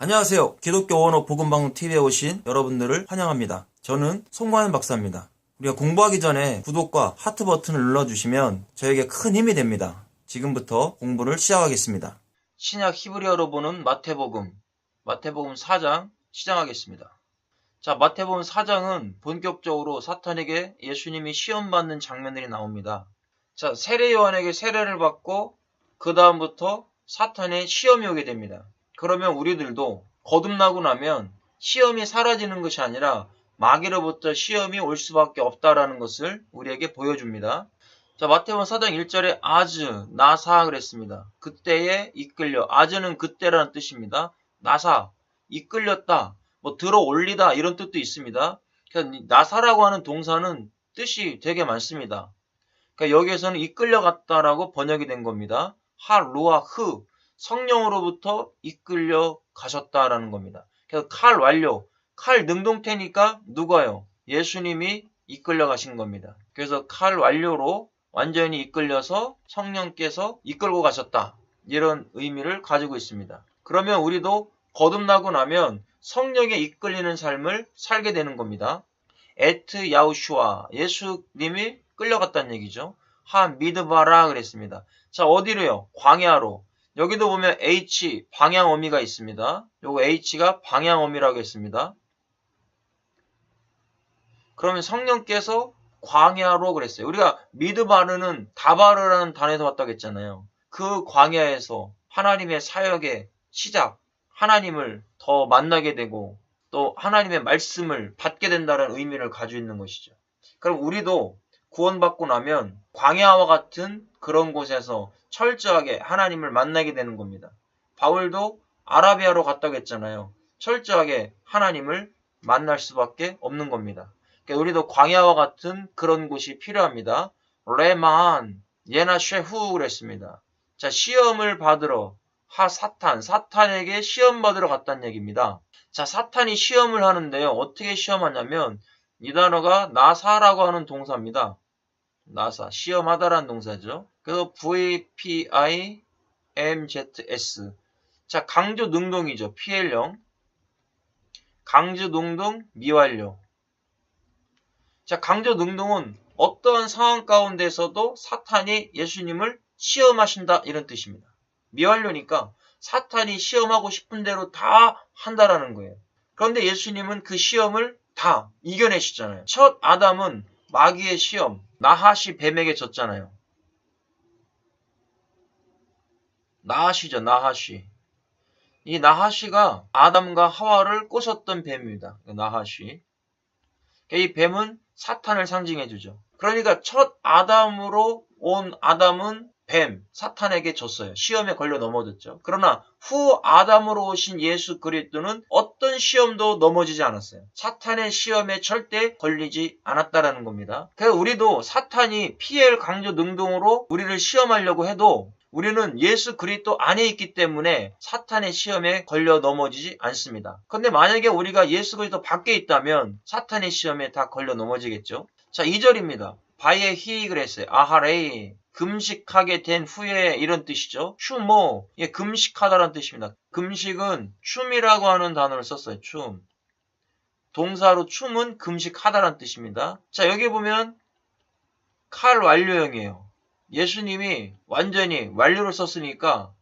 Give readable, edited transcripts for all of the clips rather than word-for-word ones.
안녕하세요. 기독교 원어 복음방송 TV에 오신 여러분들을 환영합니다. 저는 송광현 박사입니다. 우리가 공부하기 전에 구독과 하트 버튼을 눌러주시면 저에게 큰 힘이 됩니다. 지금부터 공부를 시작하겠습니다. 신약 히브리어로 보는 마태복음 4장 시작하겠습니다. 자, 마태복음 4장은 본격적으로 사탄에게 예수님이 시험받는 장면들이 나옵니다. 자, 세례 요한에게 세례를 받고 그 다음부터 사탄의 시험이 오게 됩니다. 그러면 우리들도 거듭나고 나면 시험이 사라지는 것이 아니라 마귀로부터 시험이 올 수밖에 없다라는 것을 우리에게 보여줍니다. 자, 마태복음 4장 1절에 아즈, 나사 그랬습니다. 그때에 이끌려. 아즈는 그때라는 뜻입니다. 나사, 이끌렸다, 들어 올리다 이런 뜻도 있습니다. 그러니까 나사라고 하는 동사는 뜻이 되게 많습니다. 그러니까 여기에서는 이끌려갔다라고 번역이 된 겁니다. 하루아흐, 성령으로부터 이끌려 가셨다라는 겁니다. 그래서 칼 완료, 칼 능동태니까 누가요? 예수님이 이끌려 가신 겁니다. 그래서 칼 완료로 완전히 이끌려서 성령께서 이끌고 가셨다. 이런 의미를 가지고 있습니다. 그러면 우리도 거듭나고 나면 성령에 이끌리는 삶을 살게 되는 겁니다. 에트 야우슈아, 예수님이 끌려갔다는 얘기죠. 하 미드바라 그랬습니다. 자, 어디로요? 광야로. 여기도 보면 H, 방향 어미가 있습니다. 요거 H가 방향 어미라고 했습니다. 그러면 성령께서 광야로 그랬어요. 우리가 미드바르는 다바르라는 단어에서 왔다고 했잖아요. 그 광야에서 하나님의 사역의 시작, 하나님을 더 만나게 되고 또 하나님의 말씀을 받게 된다는 의미를 가지고 있는 것이죠. 그럼 우리도 구원받고 나면 광야와 같은 그런 곳에서 철저하게 하나님을 만나게 되는 겁니다. 바울도 아라비아로 갔다고 했잖아요. 철저하게 하나님을 만날 수밖에 없는 겁니다. 그러니까 우리도 광야와 같은 그런 곳이 필요합니다. 레만, 예나 쉐후 그랬습니다. 자, 시험을 받으러 사탄에게 시험 받으러 갔다는 얘기입니다. 자, 사탄이 시험을 하는데요. 어떻게 시험하냐면 이 단어가 나사라고 하는 동사입니다. 나사, 시험하다라는 동사죠. 그래서 VPIMZS. 자, 강조 능동이죠. PL형. 강조 능동 미완료. 자, 강조 능동은 어떠한 상황 가운데서도 사탄이 예수님을 시험하신다 이런 뜻입니다. 미완료니까 사탄이 시험하고 싶은 대로 다 한다라는 거예요. 그런데 예수님은 그 시험을 다 이겨내시잖아요. 첫 아담은 마귀의 시험, 나하시 뱀에게 졌잖아요. 나하시죠, 나하시. 이 나하시가 아담과 하와를 꼬셨던 뱀입니다. 나하시. 이 뱀은 사탄을 상징해주죠. 그러니까 첫 아담으로 온 아담은 뱀, 사탄에게 졌어요. 시험에 걸려 넘어졌죠. 그러나 후 아담으로 오신 예수 그리스도는 어떤 시험도 넘어지지 않았어요. 사탄의 시험에 절대 걸리지 않았다라는 겁니다. 그래서 우리도 사탄이 PL 강조 능동으로 우리를 시험하려고 해도 우리는 예수 그리스도 안에 있기 때문에 사탄의 시험에 걸려 넘어지지 않습니다. 그런데 만약에 우리가 예수 그리스도 밖에 있다면 사탄의 시험에 다 걸려 넘어지겠죠. 자, 2절입니다. 바에 히 그랬어요. 아하레이. 금식하게 된 후에 이런 뜻이죠. 춤모. 예, 금식하다라는 뜻입니다. 금식은 춤이라고 하는 단어를 썼어요. 춤. 동사로 춤은 금식하다라는 뜻입니다. 자, 여기 보면 칼 완료형이에요. 예수님이 완전히 완료를 썼으니까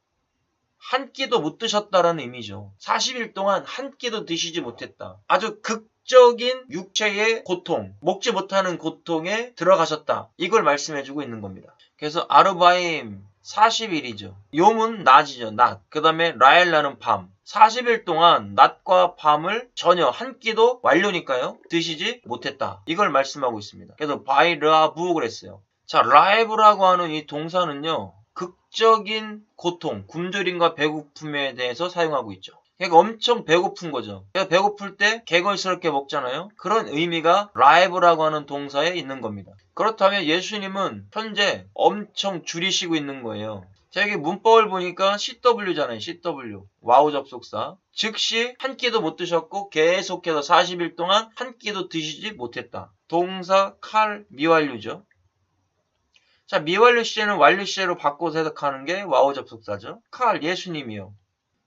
한 끼도 못 드셨다라는 의미죠. 40일 동안 한 끼도 드시지 못했다. 아주 극적인 육체의 고통, 먹지 못하는 고통에 들어가셨다. 이걸 말씀해주고 있는 겁니다. 그래서 아르바임 40일이죠. 욤은 낮이죠. 낮. 그 다음에 라엘라는 밤. 40일 동안 낮과 밤을 전혀 한 끼도 완료니까요. 드시지 못했다. 이걸 말씀하고 있습니다. 그래서 바이르아부 그랬어요. 자, 라이브라고 하는 이 동사는요. 극적인 고통, 굶주림과 배고픔에 대해서 사용하고 있죠. 그러니까 엄청 배고픈 거죠. 그러니까 배고플 때 개걸스럽게 먹잖아요. 그런 의미가 라이브라고 하는 동사에 있는 겁니다. 그렇다면 예수님은 현재 엄청 줄이시고 있는 거예요. 자, 여기 문법을 보니까 CW잖아요. CW. 와우 접속사. 즉시 한 끼도 못 드셨고 계속해서 40일 동안 한 끼도 드시지 못했다. 동사 칼 미완료죠. 자, 미완료 시제는 완료 시제로 바꿔서 해석하는 게 와우 접속사죠. 칼, 예수님이요.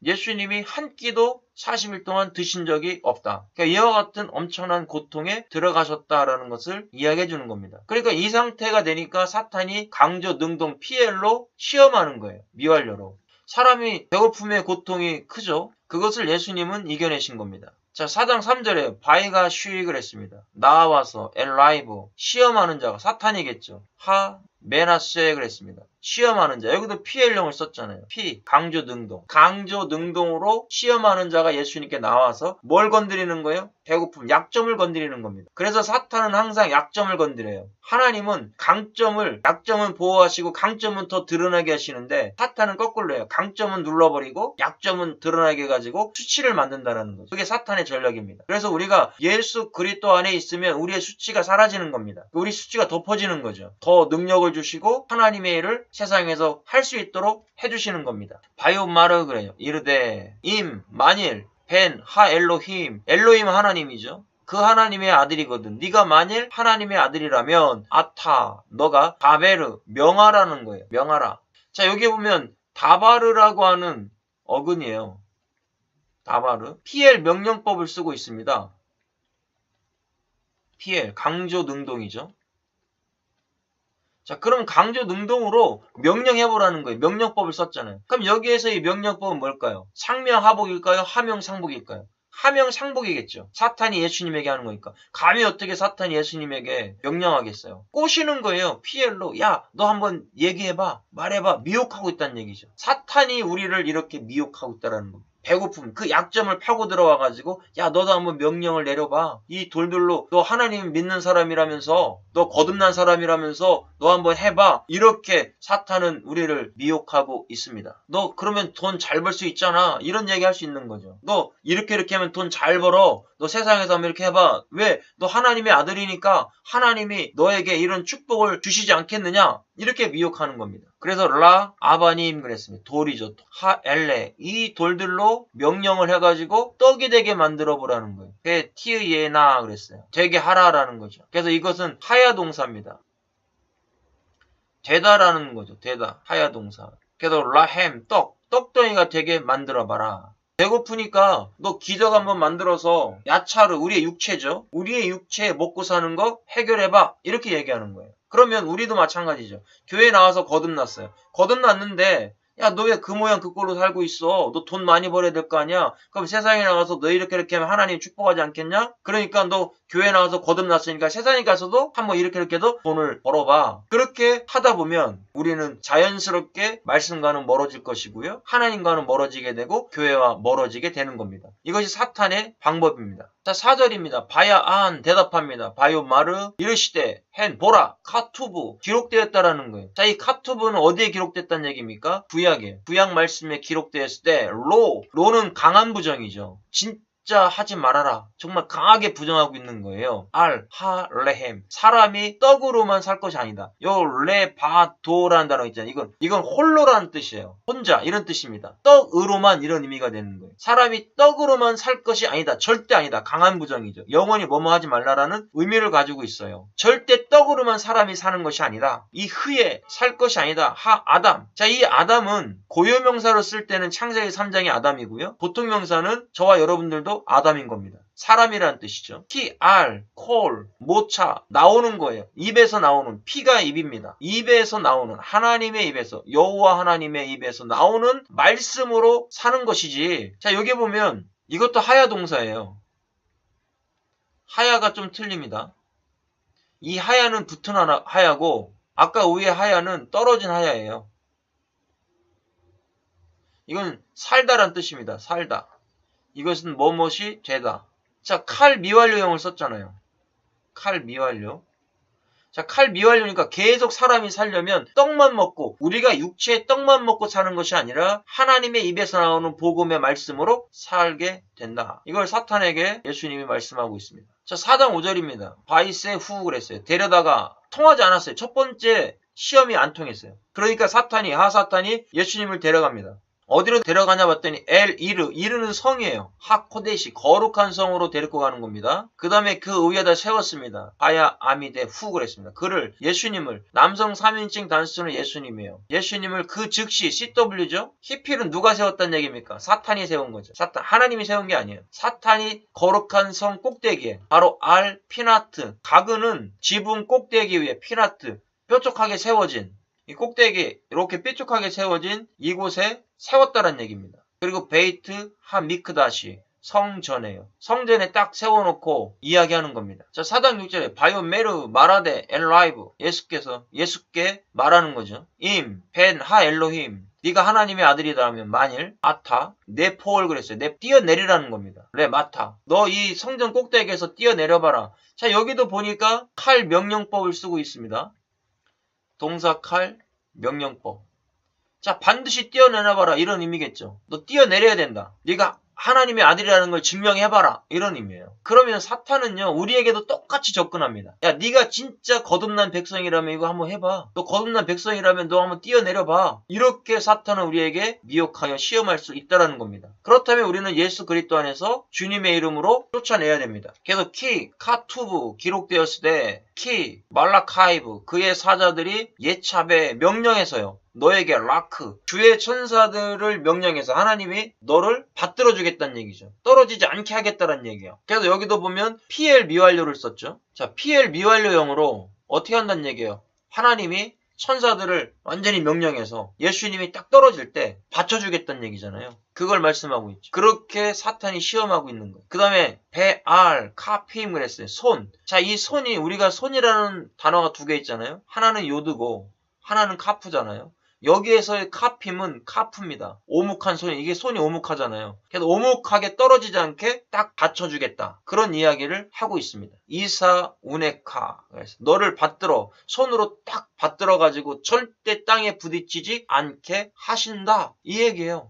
예수님이 한 끼도 40일 동안 드신 적이 없다. 그러니까 이와 같은 엄청난 고통에 들어가셨다라는 것을 이야기해 주는 겁니다. 그러니까 이 상태가 되니까 사탄이 강조, 능동, 피엘로 시험하는 거예요. 미완료로. 사람이 배고픔의 고통이 크죠. 그것을 예수님은 이겨내신 겁니다. 자, 4장 3절에 바위가 쉬익을 했습니다. 나와서 엘라이브 시험하는 자가 사탄이겠죠. 하 메나스액을 했습니다. 시험하는 자. 여기도 피엘령을 썼잖아요. 피, 강조, 능동. 강조, 능동으로 시험하는 자가 예수님께 나와서 뭘 건드리는 거예요? 배고픔, 약점을 건드리는 겁니다. 그래서 사탄은 항상 약점을 건드려요. 하나님은 강점을, 약점은 보호하시고 강점은 더 드러나게 하시는데 사탄은 거꾸로예요. 강점은 눌러버리고 약점은 드러나게 해가지고 수치를 만든다는 거죠. 그게 사탄의 전략입니다. 그래서 우리가 예수 그리스도 안에 있으면 우리의 수치가 사라지는 겁니다. 우리 수치가 덮어지는 거죠. 더 능력을 주시고 하나님의 일을 세상에서 할 수 있도록 해주시는 겁니다. 바이오마르 그래요. 이르되 만일 벤 하 엘로힘 엘로힘 하나님이죠. 그 하나님의 아들이거든. 네가 만일 하나님의 아들이라면 아타 너가 다베르 명하라는 거예요. 명하라. 자, 여기 보면 다바르라고 하는 어근이에요. 다바르. 피엘 명령법을 쓰고 있습니다. 피엘 강조 능동이죠. 자, 그럼 강조 능동으로 명령해보라는 거예요. 명령법을 썼잖아요. 그럼 여기에서 이 명령법은 뭘까요? 상명하복일까요? 하명상복일까요? 하명상복이겠죠. 사탄이 예수님에게 하는 거니까. 감히 어떻게 사탄이 예수님에게 명령하겠어요? 꼬시는 거예요. 피엘로. 야, 너 한번 얘기해봐. 말해봐. 미혹하고 있다는 얘기죠. 사탄이 우리를 이렇게 미혹하고 있다는 겁니다. 배고픔, 그 약점을 파고 들어와가지고 야 너도 한번 명령을 내려봐. 이 돌들로 너 하나님 믿는 사람이라면서 너 거듭난 사람이라면서 너 한번 해봐. 이렇게 사탄은 우리를 미혹하고 있습니다. 너 그러면 돈 잘 벌 수 있잖아. 이런 얘기 할 수 있는 거죠. 너 이렇게 하면 돈 잘 벌어. 너 세상에서 한번 이렇게 해봐. 왜? 너 하나님의 아들이니까 하나님이 너에게 이런 축복을 주시지 않겠느냐? 이렇게 미혹하는 겁니다. 그래서 라 아바님 그랬습니다. 돌이죠. 하 엘레 이 돌들로 명령을 해가지고 떡이 되게 만들어 보라는 거예요. 배 티에나 그랬어요. 되게 하라라는 거죠. 그래서 이것은 하야 동사입니다. 되다라는 거죠. 되다 하야 동사. 그래서 라햄 떡덩이가 되게 만들어 봐라. 배고프니까 너 기적 한번 만들어서 야차르 우리의 육체죠. 우리의 육체 먹고 사는 거 해결해봐. 이렇게 얘기하는 거예요. 그러면 우리도 마찬가지죠. 교회 나와서 거듭났어요. 거듭났는데 야, 너 왜 그 모양 그 꼴로 살고 있어? 너 돈 많이 벌어야 될 거 아니야? 그럼 세상에 나가서 너 이렇게 하면 하나님 축복하지 않겠냐? 그러니까 너 교회 나와서 거듭났으니까 세상에 가서도 한번 이렇게도 돈을 벌어봐. 그렇게 하다 보면 우리는 자연스럽게 말씀과는 멀어질 것이고요. 하나님과는 멀어지게 되고 교회와 멀어지게 되는 겁니다. 이것이 사탄의 방법입니다. 자, 4절입니다. 바야 안 대답합니다. 바요 마르 이르시되 헨 보라 카투브 기록되었다라는 거예요. 자, 이 카투브는 어디에 기록됐다는 얘기입니까? 구약 말씀에 기록되었을 때 로는 강한 부정이죠. 진짜 하지 말아라. 정말 강하게 부정하고 있는 거예요. 레헴 사람이 떡으로만 살 것이 아니다. 요 레바도라는 단어 있잖아요. 이건 홀로라는 뜻이에요. 혼자 이런 뜻입니다. 떡으로만 이런 의미가 되는 거예요. 사람이 떡으로만 살 것이 아니다. 절대 아니다. 강한 부정이죠. 영원히 뭐뭐 하지 말라라는 의미를 가지고 있어요. 절대 떡으로만 사람이 사는 것이 아니다. 이 흐에 살 것이 아니다. 아담. 자, 이 아담은 고유명사로 쓸 때는 창세기 3장의 아담이고요. 보통 명사는 저와 여러분들도 아담인 겁니다. 사람이라는 뜻이죠. 콜, 모차 나오는 거예요. 입에서 나오는 피가 입입니다. 입에서 나오는 하나님의 입에서 여호와 하나님의 입에서 나오는 말씀으로 사는 것이지. 자, 여기 보면 이것도 하야 동사예요. 하야가 좀 틀립니다. 이 하야는 붙은 하야고 아까 위에 하야는 떨어진 하야예요. 이건 살다란 뜻입니다. 살다. 이것은 뭐뭇이 되다. 자, 칼 미완료형을 썼잖아요. 칼 미완료. 자, 칼 미완료니까 계속 사람이 살려면 떡만 먹고 우리가 육체의 떡만 먹고 사는 것이 아니라 하나님의 입에서 나오는 복음의 말씀으로 살게 된다. 이걸 사탄에게 예수님이 말씀하고 있습니다. 자, 4장 5절입니다. 바이세 후 그랬어요. 데려다가 통하지 않았어요. 첫 번째 시험이 안 통했어요. 그러니까 사탄이 예수님을 데려갑니다. 어디로 데려가냐 봤더니 이르는 성이에요. 하코데시 거룩한 성으로 데리고 가는 겁니다. 그 다음에 그 위에다 세웠습니다. 바야 아미데 후 그랬습니다. 그를 예수님을 남성 3인칭 단수는 예수님이에요. 예수님을 그 즉시 CW죠. 히필은 누가 세웠단 얘기입니까? 사탄이 세운 거죠. 사탄 하나님이 세운 게 아니에요. 사탄이 거룩한 성 꼭대기에 바로 알 피나트 가그는 지붕 꼭대기 위에 피나트 뾰족하게 세워진 이 꼭대기 이렇게 뾰족하게 세워진 이곳에 세웠다는 얘기입니다. 그리고 베이트 하미크다시 성전에요. 성전에 딱 세워놓고 이야기하는 겁니다. 자, 4장 6절에 바이오메르 마라데 엘라이브 예수께 말하는 거죠. 벤 하 엘로힘 네가 하나님의 아들이다 하면 만일 아타 내 포를 그랬어요. 내 뛰어내리라는 겁니다. 레 마타 너 이 성전 꼭대기에서 뛰어내려봐라. 자, 여기도 보니까 칼 명령법을 쓰고 있습니다. 동사 칼 명령법. 자, 반드시 뛰어내려봐라 이런 의미겠죠. 너 뛰어내려야 된다. 네가 하나님의 아들이라는 걸 증명해봐라 이런 의미예요. 그러면 사탄은요 우리에게도 똑같이 접근합니다. 야, 네가 진짜 거듭난 백성이라면 이거 한번 해봐. 너 거듭난 백성이라면 너 한번 뛰어내려봐. 이렇게 사탄은 우리에게 미혹하여 시험할 수 있다는 겁니다. 그렇다면 우리는 예수 그리스도 안에서 주님의 이름으로 쫓아내야 됩니다. 그래서 카투브 기록되었을 때 말라카이브 그의 사자들이 예차베 명령해서요. 너에게 라크 주의 천사들을 명령해서 하나님이 너를 받들어 주겠다는 얘기죠. 떨어지지 않게 하겠다는 얘기예요. 그래서 여기도 보면 PL 미완료를 썼죠. 자, PL 미완료형으로 어떻게 한다는 얘기예요. 하나님이 천사들을 완전히 명령해서 예수님이 딱 떨어질 때 받쳐주겠다는 얘기잖아요. 그걸 말씀하고 있죠. 그렇게 사탄이 시험하고 있는 거예요. 그 다음에 카피임 그랬어요. 손. 자, 이 손이 우리가 손이라는 단어가 두 개 있잖아요. 하나는 요드고 하나는 카프잖아요. 여기에서의 카핌은 카프입니다. 오목한 손이 이게 손이 오목하잖아요. 그래서 오목하게 떨어지지 않게 딱 받쳐주겠다. 그런 이야기를 하고 있습니다. 이사 우네카 너를 받들어 손으로 딱 받들어 가지고 절대 땅에 부딪히지 않게 하신다. 이 얘기예요.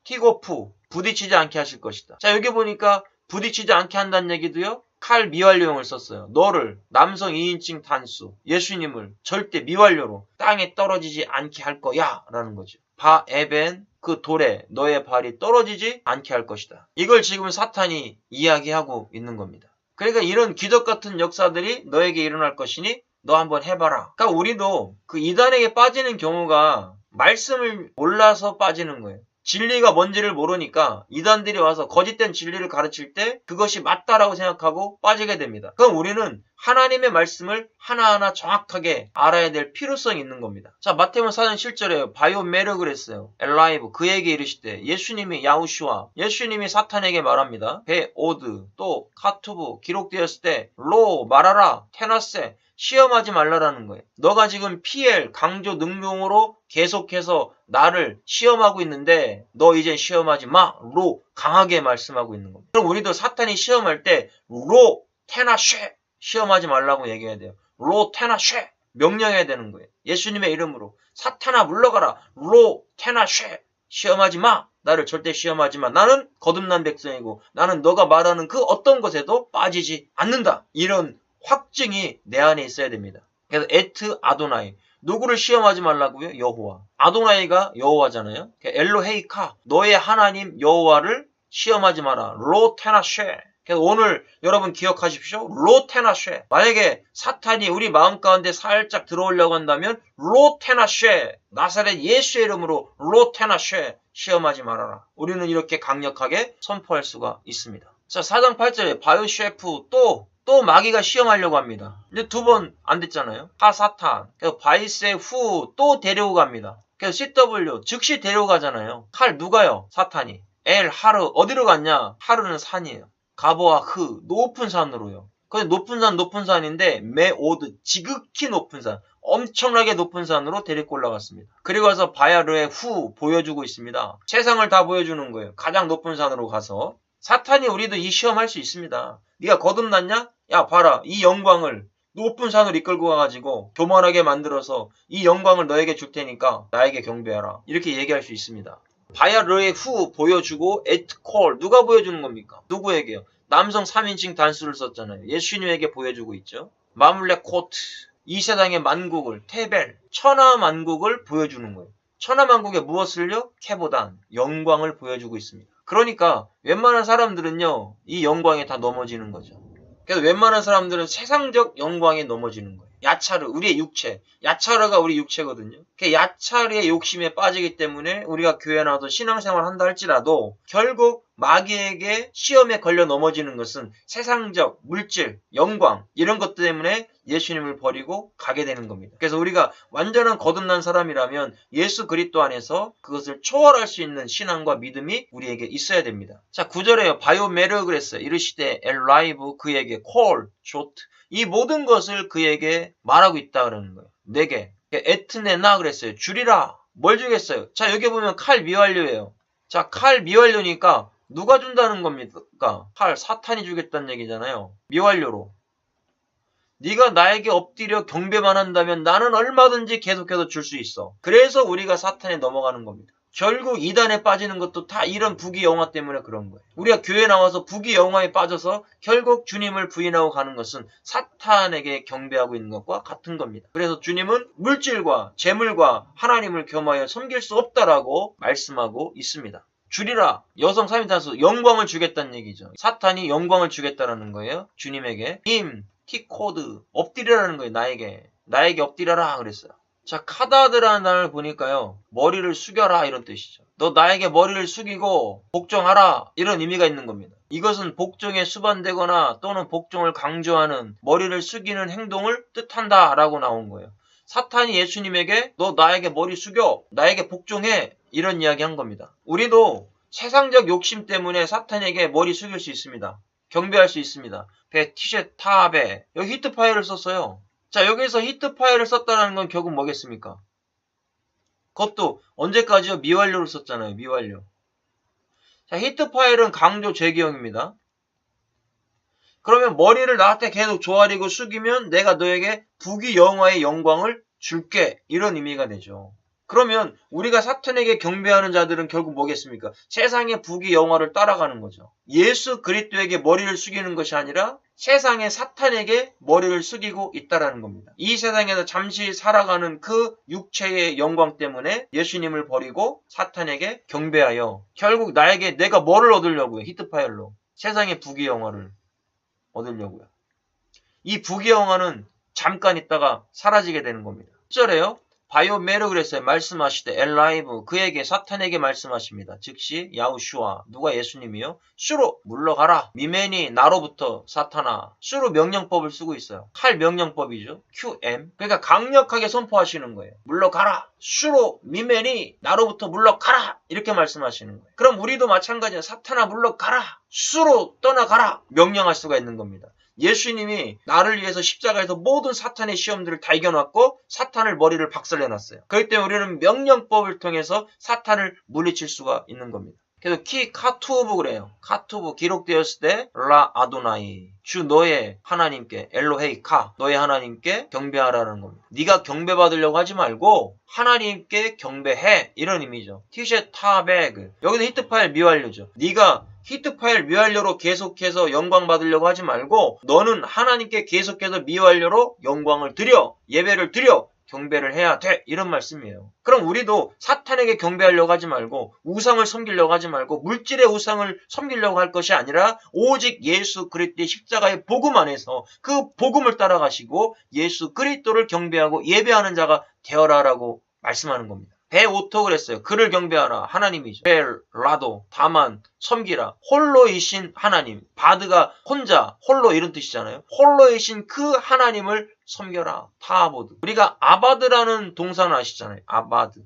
티고프 부딪히지 않게 하실 것이다. 자, 여기 보니까 부딪히지 않게 한다는 얘기도요. 칼 미완료형을 썼어요. 너를 남성 2인칭 단수 예수님을 절대 미완료로 땅에 떨어지지 않게 할 거야 라는 거죠. 바에벤 그 돌에 너의 발이 떨어지지 않게 할 것이다. 이걸 지금 사탄이 이야기하고 있는 겁니다. 그러니까 이런 기적 같은 역사들이 너에게 일어날 것이니 너 한번 해봐라. 그러니까 우리도 그 이단에게 빠지는 경우가 말씀을 몰라서 빠지는 거예요. 진리가 뭔지를 모르니까 이단들이 와서 거짓된 진리를 가르칠 때 그것이 맞다라고 생각하고 빠지게 됩니다. 그럼 우리는 하나님의 말씀을 하나하나 정확하게 알아야 될 필요성이 있는 겁니다. 자, 마태복음 4장 7절에 바이오메르 그랬어요. 엘라이브 그에게 이르시되 예수님이 야우슈아 예수님이 사탄에게 말합니다. 베오드 또 카투브 기록되었을 때 로 말하라 테나세 시험하지 말라라는 거예요. 너가 지금 PL 강조 능용으로 계속해서 나를 시험하고 있는데 너 이제 시험하지 마. 로 강하게 말씀하고 있는 겁니다. 그럼 우리도 사탄이 시험할 때 로 테나쉐 시험하지 말라고 얘기해야 돼요. 로 테나쉐 명령해야 되는 거예요. 예수님의 이름으로 사탄아 물러가라. 로 테나쉐 시험하지 마. 나를 절대 시험하지 마. 나는 거듭난 백성이고 나는 너가 말하는 그 어떤 것에도 빠지지 않는다. 이런 확증이 내 안에 있어야 됩니다. 그래서 에트 아도나이 누구를 시험하지 말라고요? 여호와. 아도나이가 여호와잖아요. 엘로헤이카 너의 하나님 여호와를 시험하지 마라. 로 테나쉐. 그래서 오늘 여러분 기억하십시오. 로 테나쉐. 만약에 사탄이 우리 마음 가운데 살짝 들어오려고 한다면 로 테나쉐. 나사렛 예수의 이름으로 로 테나쉐. 시험하지 말아라. 우리는 이렇게 강력하게 선포할 수가 있습니다. 자, 4장 8절에 바이오셰프 또 마귀가 시험하려고 합니다. 이제 두 번 안 됐잖아요. 하사탄. 그래서 바이세 후 또 데려오고 갑니다. 그래서 CW 즉시 데려가잖아요. 칼 누가요? 사탄이. 하르 어디로 갔냐? 하르는 산이에요. 가보아 흐 높은 산으로요. 근데 높은 산인데 메오드 지극히 높은 산. 엄청나게 높은 산으로 데리고 올라갔습니다. 그리고 와서 바야르의 후 보여주고 있습니다. 세상을 다 보여주는 거예요. 가장 높은 산으로 가서. 사탄이 우리도 이 시험할 수 있습니다. 네가 거듭났냐? 야 봐라 이 영광을 높은 산으로 이끌고 가가지고 교만하게 만들어서 이 영광을 너에게 줄 테니까 나에게 경배하라. 이렇게 얘기할 수 있습니다. 바야르의 후 보여주고 에트콜 누가 보여주는 겁니까? 누구에게요? 남성 3인칭 단수를 썼잖아요. 예수님에게 보여주고 있죠. 마물레 코트 이 세상의 만국을 테벨 천하 만국을 보여주는 거예요. 천하만국에 무엇을요? 케보단 영광을 보여주고 있습니다. 그러니까 웬만한 사람들은요, 이 영광에 다 넘어지는 거죠. 그래서 웬만한 사람들은 세상적 영광에 넘어지는 거예요. 야차르, 우리의 육체. 야차르가 우리 육체거든요. 그 야차르의 욕심에 빠지기 때문에 우리가 교회 나와서 신앙생활 한다 할지라도 결국 마귀에게 시험에 걸려 넘어지는 것은 세상적, 물질, 영광 이런 것 때문에 예수님을 버리고 가게 되는 겁니다. 그래서 우리가 완전한 거듭난 사람이라면 예수 그리스도 안에서 그것을 초월할 수 있는 신앙과 믿음이 우리에게 있어야 됩니다. 자, 9절에요. 바이오메르 그랬어요. 이르시되 엘라이브 그에게 콜, 조트 이 모든 것을 그에게 말하고 있다 그러는 거예요. 내게 에트네나 그랬어요. 주리라. 뭘 주겠어요? 자, 여기 보면 칼 미완료예요. 자, 칼 미완료니까 누가 준다는 겁니까? 칼 사탄이 주겠다는 얘기잖아요. 미완료로. 네가 나에게 엎드려 경배만 한다면 나는 얼마든지 계속해서 줄 수 있어. 그래서 우리가 사탄에 넘어가는 겁니다. 결국 이단에 빠지는 것도 다 이런 부귀영화 때문에 그런 거예요. 우리가 교회 나와서 부귀영화에 빠져서 결국 주님을 부인하고 가는 것은 사탄에게 경배하고 있는 것과 같은 겁니다. 그래서 주님은 물질과 재물과 하나님을 겸하여 섬길 수 없다라고 말씀하고 있습니다. 주리라. 여성 3인단수 영광을 주겠다는 얘기죠. 사탄이 영광을 주겠다라는 거예요. 주님에게. 티코드 엎드리라는 거예요. 나에게 엎드려라 그랬어요. 자, 카다드라는 단어를 보니까요. 머리를 숙여라 이런 뜻이죠. 너 나에게 머리를 숙이고 복종하라 이런 의미가 있는 겁니다. 이것은 복종에 수반되거나 또는 복종을 강조하는 머리를 숙이는 행동을 뜻한다 라고 나온 거예요. 사탄이 예수님에게 너 나에게 머리 숙여 나에게 복종해 이런 이야기 한 겁니다. 우리도 세상적 욕심 때문에 사탄에게 머리 숙일 수 있습니다. 경배할 수 있습니다. 티셋 탑에 여기 히트 파일을 썼어요. 자, 여기서 히트 파일을 썼다는 건 결국 뭐겠습니까? 그것도 언제까지요? 미완료를 썼잖아요. 미완료. 자, 히트 파일은 강조 재기형입니다. 그러면 머리를 나한테 계속 조아리고 숙이면 내가 너에게 부귀영화의 영광을 줄게 이런 의미가 되죠. 그러면 우리가 사탄에게 경배하는 자들은 결국 뭐겠습니까? 세상의 부귀영화를 따라가는 거죠. 예수 그리스도에게 머리를 숙이는 것이 아니라 세상의 사탄에게 머리를 숙이고 있다라는 겁니다. 이 세상에서 잠시 살아가는 그 육체의 영광 때문에 예수님을 버리고 사탄에게 경배하여 결국 나에게 내가 뭐를 얻으려고요? 히트파일로. 세상의 부귀영화를 얻으려고요. 이 부귀영화는 잠깐 있다가 사라지게 되는 겁니다. 10절에요. 바이오메르 그랬어요. 말씀하시되 엘라이브 그에게 사탄에게 말씀하십니다. 즉시 야우슈아 누가 예수님이요? 수로 물러가라. 미메니 나로부터 사탄아. 수로 명령법을 쓰고 있어요. 칼 명령법이죠. QM. 그러니까 강력하게 선포하시는 거예요. 물러가라. 수로 미메니 나로부터 물러가라. 이렇게 말씀하시는 거예요. 그럼 우리도 마찬가지야. 사탄아 물러가라. 수로 떠나가라. 명령할 수가 있는 겁니다. 예수님이 나를 위해서 십자가에서 모든 사탄의 시험들을 다 이겨놨고 사탄을 머리를 박살내놨어요. 그렇기 때문에 우리는 명령법을 통해서 사탄을 물리칠 수가 있는 겁니다. 그래서 카투브 그래요. 카투브 기록되었을 때 라 아도나이 주 너의 하나님께 엘로헤이 카 너의 하나님께 경배하라는 겁니다. 네가 경배받으려고 하지 말고 하나님께 경배해 이런 의미죠. 티셋 타베그 여기도 히트파일 미완료죠. 네가 히트파일 미완료로 계속해서 영광 받으려고 하지 말고 너는 하나님께 계속해서 미완료로 영광을 드려 예배를 드려 경배를 해야 돼 이런 말씀이에요. 그럼 우리도 사탄에게 경배하려고 하지 말고 우상을 섬기려고 하지 말고 물질의 우상을 섬기려고 할 것이 아니라 오직 예수 그리스도의 십자가의 복음 안에서 그 복음을 따라가시고 예수 그리스도를 경배하고 예배하는 자가 되어라라고 말씀하는 겁니다. 베오토 그랬어요. 그를 경배하라. 하나님이죠. 벨라도 다만 섬기라. 홀로이신 하나님. 바드가 혼자 홀로 이런 뜻이잖아요. 홀로이신 그 하나님을 섬겨라. 타아보드. 우리가 아바드라는 동사는 아시잖아요. 아바드.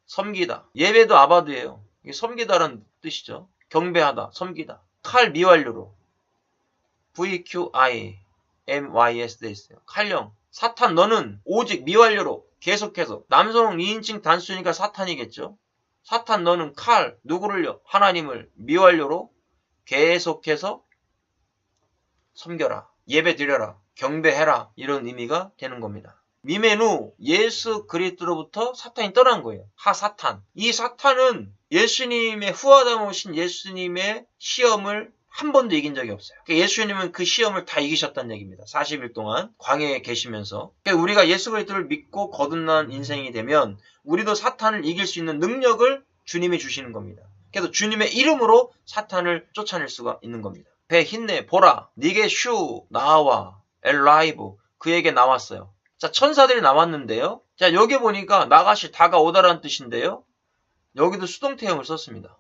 섬기다. 예배도 아바드예요. 이게 섬기다라는 뜻이죠. 경배하다. 섬기다. 칼 미완료로. VQIMYS 돼 있어요. 칼령. 사탄 너는 오직 미완료로 계속해서 남성 2인칭 단수니까 사탄이겠죠. 사탄 너는 칼 누구를요? 하나님을 미완료로 계속해서 섬겨라. 예배 드려라. 경배해라. 이런 의미가 되는 겁니다. 미메누 예수 그리스도로부터 사탄이 떠난 거예요. 하사탄. 이 사탄은 예수님의 후아담 오신 예수님의 시험을 한 번도 이긴 적이 없어요. 예수님은 그 시험을 다 이기셨다는 얘기입니다. 40일 동안 광야에 계시면서. 우리가 예수 그리스도를 믿고 거듭난 인생이 되면 우리도 사탄을 이길 수 있는 능력을 주님이 주시는 겁니다. 그래서 주님의 이름으로 사탄을 쫓아낼 수가 있는 겁니다. 배 힘내 보라 니게 슈 나와 엘라이브 그에게 나왔어요. 자, 천사들이 나왔는데요. 자, 여기 보니까 나가시 다가오다라는 뜻인데요. 여기도 수동태형을 썼습니다.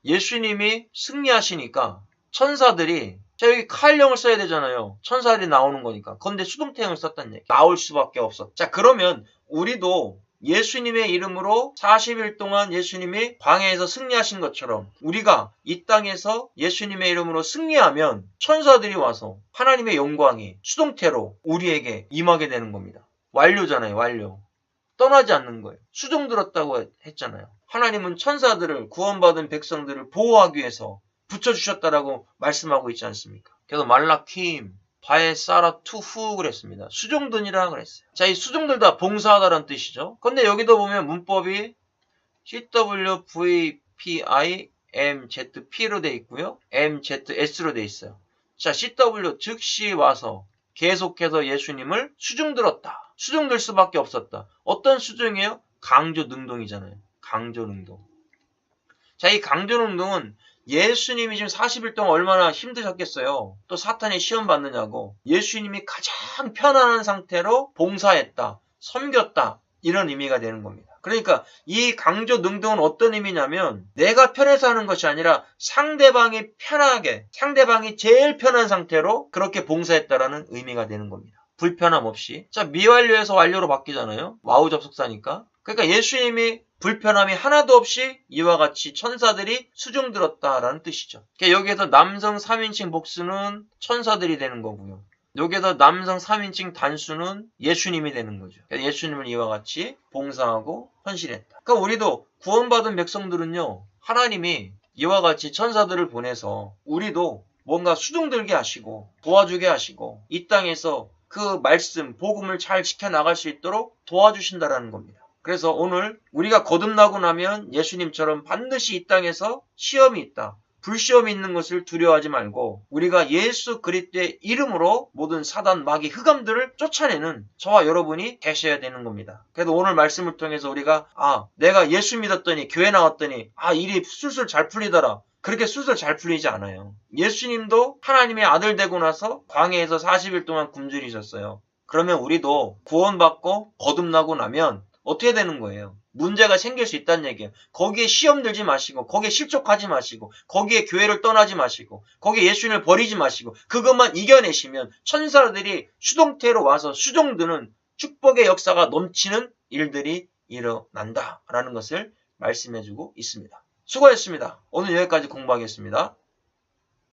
예수님이 승리하시니까 천사들이 자, 여기 칼령을 써야 되잖아요. 천사들이 나오는 거니까. 그런데 수동태형을 썼다는 얘기. 나올 수밖에 없어. 자, 그러면 우리도 예수님의 이름으로 40일 동안 예수님이 광야에서 승리하신 것처럼 우리가 이 땅에서 예수님의 이름으로 승리하면 천사들이 와서 하나님의 영광이 수동태로 우리에게 임하게 되는 겁니다. 완료잖아요. 완료. 떠나지 않는 거예요. 수종 들었다고 했잖아요. 하나님은 천사들을 구원받은 백성들을 보호하기 위해서 붙여주셨다라고 말씀하고 있지 않습니까? 그래서 말라킴 바에 사라 투후 그랬습니다. 수종들이라 그랬어요. 자, 이 수종들 다 봉사하다라는 뜻이죠. 근데 여기도 보면 문법이 CWVPIMZP로 돼 있고요. MZS로 돼 있어요. 자, CW 즉시 와서 계속해서 예수님을 수종들었다. 수종들 수밖에 없었다. 어떤 수종이에요? 강조능동이잖아요. 강조능동. 자, 이 강조능동은 예수님이 지금 40일 동안 얼마나 힘드셨겠어요. 또 사탄이 시험 받느냐고. 예수님이 가장 편안한 상태로 봉사했다. 섬겼다. 이런 의미가 되는 겁니다. 그러니까 이 강조능동은 어떤 의미냐면 내가 편해서 하는 것이 아니라 상대방이 편하게, 상대방이 제일 편한 상태로 그렇게 봉사했다라는 의미가 되는 겁니다. 불편함 없이. 자, 미완료에서 완료로 바뀌잖아요. 와우 접속사니까. 그러니까 예수님이 불편함이 하나도 없이 이와 같이 천사들이 수종들었다라는 뜻이죠. 그러니까 여기에서 남성 3인칭 복수는 천사들이 되는 거고요. 여기에서 남성 3인칭 단수는 예수님이 되는 거죠. 그러니까 예수님을 이와 같이 봉사하고 헌신했다. 그러니까 우리도 구원받은 백성들은요. 하나님이 이와 같이 천사들을 보내서 우리도 뭔가 수종들게 하시고 도와주게 하시고 이 땅에서 그 말씀, 복음을 잘 지켜나갈 수 있도록 도와주신다라는 겁니다. 그래서 오늘 우리가 거듭나고 나면 예수님처럼 반드시 이 땅에서 시험이 있다. 불시험이 있는 것을 두려워하지 말고 우리가 예수 그리스도의 이름으로 모든 사단, 마귀, 흑암들을 쫓아내는 저와 여러분이 되셔야 되는 겁니다. 그래도 오늘 말씀을 통해서 우리가 내가 예수 믿었더니 교회 나왔더니 일이 술술 잘 풀리더라. 그렇게 술술 잘 풀리지 않아요. 예수님도 하나님의 아들 되고 나서 광야에서 40일 동안 굶주리셨어요. 그러면 우리도 구원받고 거듭나고 나면 어떻게 되는 거예요? 문제가 생길 수 있다는 얘기예요. 거기에 시험 들지 마시고 거기에 실족하지 마시고 거기에 교회를 떠나지 마시고 거기에 예수님을 버리지 마시고 그것만 이겨내시면 천사들이 수동태로 와서 수종드는 축복의 역사가 넘치는 일들이 일어난다라는 것을 말씀해주고 있습니다. 수고하셨습니다. 오늘 여기까지 공부하겠습니다.